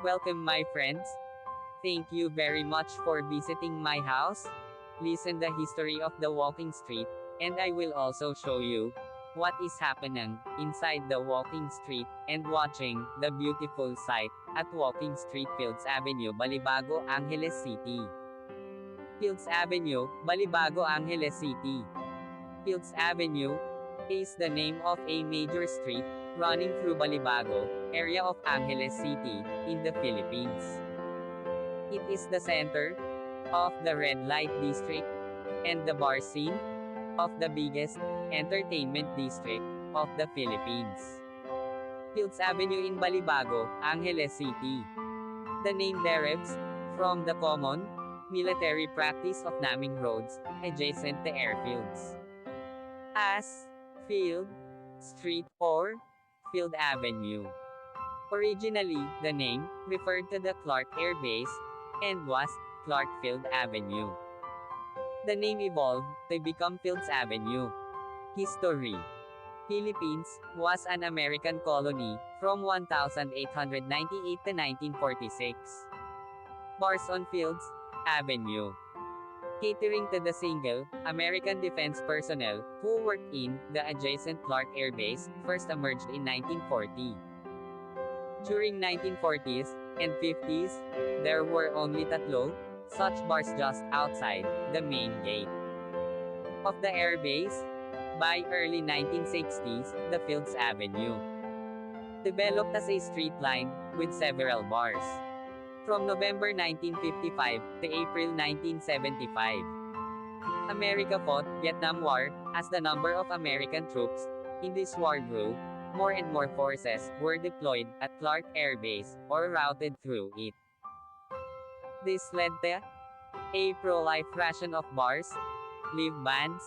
Welcome my friends. Thank you very much for visiting my house. Listen the history of the walking street, and I will also show you what is happening inside the walking street and watching the beautiful sight at Walking Street Fields Avenue, Balibago, Angeles City. Fields Avenue, Balibago, Angeles City. Fields Avenue is the name of a major street running through Balibago area of Angeles City in the Philippines. It is the center of the red light district and the bar scene of the biggest entertainment district of the Philippines. Fields Avenue in Balibago, Angeles City. The name derives from the common military practice of naming roads adjacent to airfields as Field Street or Field Avenue. Originally, the name referred to the Clark Air Base and was Clark Field Avenue. The name evolved to become Fields Avenue. History. Philippines was an American colony from 1898 to 1946. Bars on Fields Avenue. Catering to the single American defense personnel who worked in the adjacent Clark Air Base first emerged in 1940. During 1940s and 50s, there were only tatlo such bars just outside the main gate of the air base. By early 1960s, the Fields Avenue developed as a street line with several bars. From November 1955 to April 1975, America fought Vietnam War. As the number of American troops in this war grew, more and more forces were deployed at Clark Air Base or routed through it. This led to a proliferation of bars, lieve bands,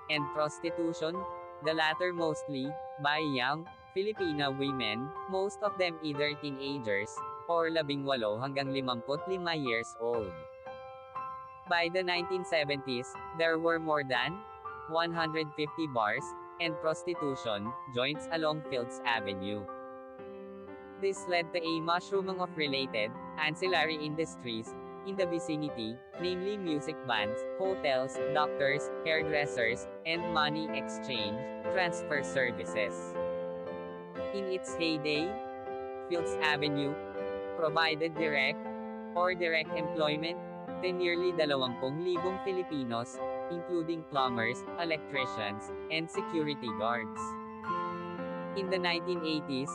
and prostitution, the latter mostly by young Filipina women, most of them either teenagers or 18 hanggang 55 years old. By the 1970s, there were more than 150 bars and prostitution joints along Fields Avenue. This led to a mushrooming of related, ancillary industries in the vicinity, namely music bands, hotels, doctors, hairdressers, and money exchange transfer services. In its heyday, Fields Avenue provided direct or direct employment to nearly 20,000 Filipinos, including plumbers, electricians, and security guards. In the 1980s,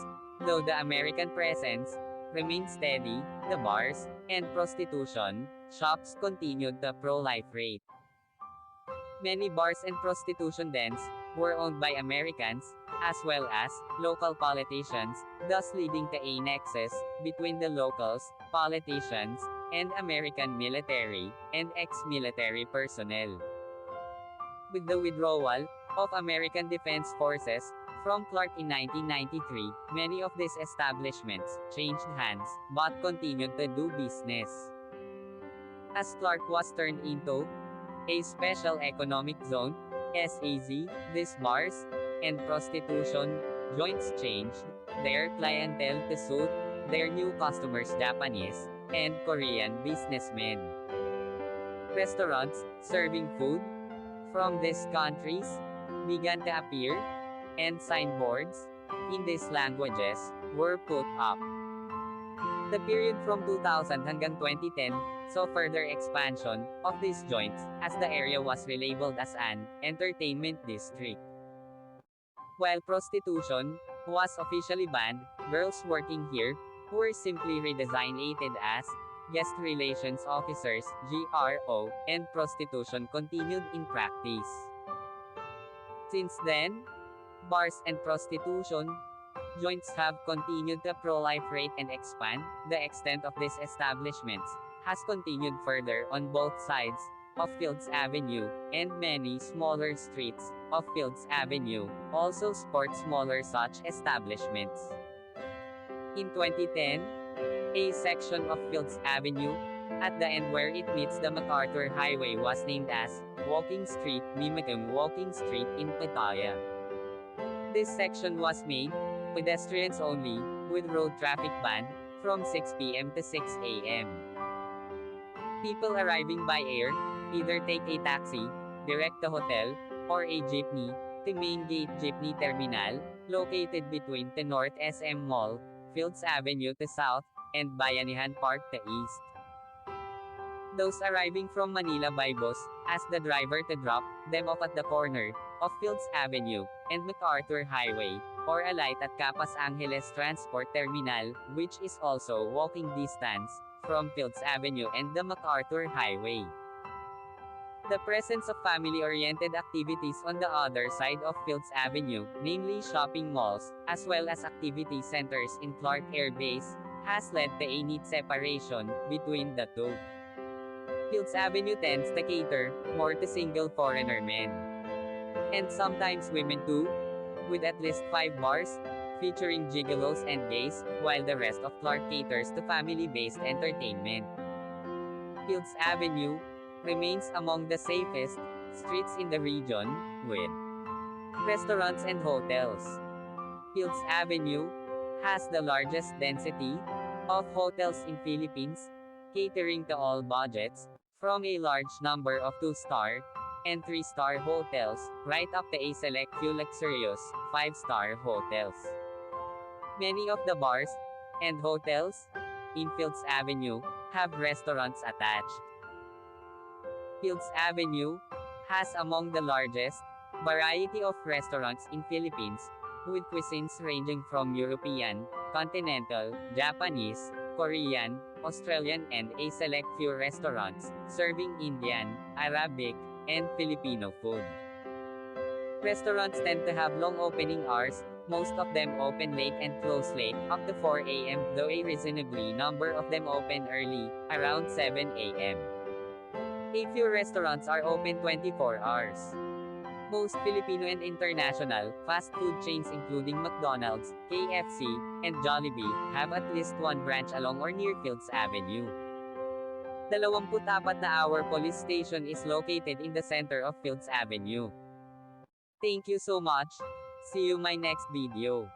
though the American presence remained steady, the bars and prostitution shops continued to proliferate. Many bars and prostitution dens were owned by Americans, as well as local politicians, thus leading to a nexus between the locals, politicians, and American military and ex-military personnel. With the withdrawal of American Defense Forces from Clark in 1993, many of these establishments changed hands, but continued to do business. As Clark was turned into a Special Economic Zone, SEZ, these bars and prostitution joints changed their clientele to suit their new customers, Japanese and Korean businessmen. Restaurants serving food from these countries began to appear, and signboards in these languages were put up. The period from 2000 hanggang 2010 saw further expansion of these joints as the area was relabeled as an entertainment district. While prostitution was officially banned, girls working here were simply redesignated as guest relations officers (GRO), and prostitution continued in practice. Since then, bars and prostitution joints have continued to proliferate and expand. The extent of these establishments has continued further on both sides of Fields Avenue, and many smaller streets of Fields Avenue also sport smaller such establishments. In 2010, a section of Fields Avenue, at the end where it meets the MacArthur Highway, was named as Walking Street, mimicking Walking Street in Pattaya. This section was made pedestrians only, with road traffic banned from 6 p.m. to 6 a.m. People arriving by air either take a taxi, direct to hotel, or a jeepney, to Main Gate Jeepney Terminal, located between the North SM Mall, Fields Avenue to South, and Bayanihan Park to East. Those arriving from Manila by bus, ask the driver to drop them off at the corner of Fields Avenue and MacArthur Highway, or alight at Capas Angeles Transport Terminal, which is also walking distance from Fields Avenue and the MacArthur Highway. The presence of family-oriented activities on the other side of Fields Avenue, namely shopping malls, as well as activity centers in Clark Air Base, has led to a neat separation between the two. Fields Avenue tends to cater more to single foreigner men, and sometimes women too, with at least 5 bars, featuring gigolos and gays, while the rest of Clark caters to family-based entertainment. Fields Avenue remains among the safest streets in the region, with restaurants and hotels. Fields Avenue has the largest density of hotels in Philippines, catering to all budgets, from a large number of 2-star and 3-star hotels, right up to a select few luxurious 5-star hotels. Many of the bars and hotels in Fields Avenue have restaurants attached. Fields Avenue has among the largest variety of restaurants in Philippines, with cuisines ranging from European, continental, Japanese, Korean, Australian, and a select few restaurants serving Indian, Arabic, and Filipino food. Restaurants tend to have long opening hours, most of them open late and close late, up to 4 a.m., though a reasonably number of them open early, around 7 a.m. A few restaurants are open 24 hours. Most Filipino and international fast food chains including McDonald's, KFC, and Jollibee have at least one branch along or near Fields Avenue. 24-hour police station is located in the center of Fields Avenue. Thank you so much. See you my next video.